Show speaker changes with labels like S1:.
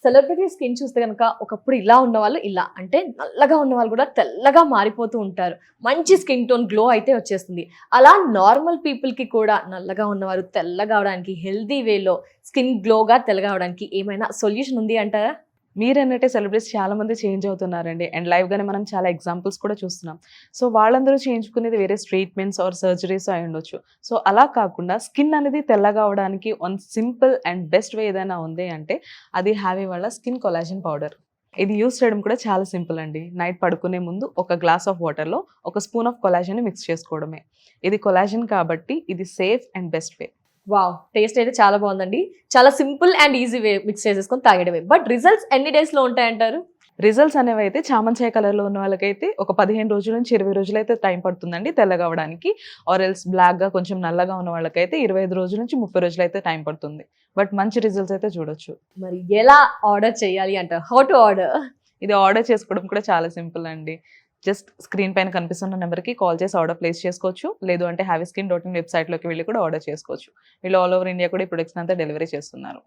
S1: Celebrity skin చూస్తే గనక ఒకప్పుడు ఇలా ఉన్నవాళ్ళు ఇలా అంటే నల్లగా ఉన్న వాళ్ళు కూడా తెల్లగా మారిపోతూ ఉంటారు. మంచి స్కిన్ టోన్ గ్లో అయితే వచ్చేస్తుంది. అలా నార్మల్ పీపుల్ కి కూడా నల్లగా ఉన్నవారు తెల్లగా అవడానికి హెల్తీ వేలో స్కిన్ గ్లోగా తెల్లగా అవడానికి ఏమైనా సొల్యూషన్ ఉంది అంటారా?
S2: మీరన్నట్టే సెలబ్రిటీస్ చాలా మంది చేంజ్ అవుతున్నారండి. అండ్ లైవ్‌గానే మనం చాలా ఎగ్జాంపుల్స్ కూడా చూస్తున్నాం. సో, వాళ్ళందరూ చేయించుకునేది వేరే ట్రీట్మెంట్స్ ఆర్ సర్జరీసో అయ్యుండొచ్చు. సో, అలా కాకుండా స్కిన్ అనేది తెల్లగా అవ్వడానికి one simple and best way ఏదైనా ఉంది అంటే అది హ్యావీ వాళ్ళ స్కిన్ కొలాజన్ పౌడర్. ఇది యూజ్ చేయడం కూడా చాలా సింపుల్ అండి. నైట్ పడుకునే ముందు ఒక గ్లాస్ ఆఫ్ వాటర్‌లో ఒక స్పూన్ ఆఫ్ కొలాజన్‌ని మిక్స్ చేసుకోవడమే. ఇది కొలాజన్ కాబట్టి ఇది safe and best way.
S1: Wow! Taste అయితే చాలా బాగుందండి. చాలా simple and easy way mix చేసేసుకొని తాగడమే. బట్ రిజల్ట్స్ ఎన్ని డేస్ లో ఉంటాయంటారు?
S2: రిజల్ట్స్ అనేవైతే చామంచాయ కలర్‌లో ఉన్న వాళ్ళకైతే ఒక 15 రోజుల నుంచి 20 రోజులైతే టైం పడుతుందండి తెల్లగా అవ్వడానికి. ఆర్ ఎల్స్ బ్లాక్‌గా కొంచెం నల్లగా ఉన్న వాళ్ళకైతే 25 రోజుల నుంచి 30 రోజులైతే టైం పడుతుంది. బట్ మంచి రిజల్ట్స్ అయితే చూడొచ్చు.
S1: మరి ఎలా ఆర్డర్ చేయాలి అంటారు? How to order?
S2: ఇది ఆర్డర్ చేసుకోవడం కూడా చాలా సింపుల్ అండి. జస్ట్ స్క్రీన్ పైన కనిపిస్తున్న నెంబర్‌కి కాల్ చేసి ఆర్డర్ ప్లేస్ చేసుకోవచ్చు. లేదు అంటే హ్యావీస్కిన్.in వెబ్‌సైట్‌లోకి వెళ్లి కూడా ఆర్డర్ చేసుకోవచ్చు. వీళ్ళు ఆల్ ఓవర్ ఇండియా కూడా ఈ ప్రొడక్ట్స్‌ని అంతా డెలివరీ చేస్తున్నారు.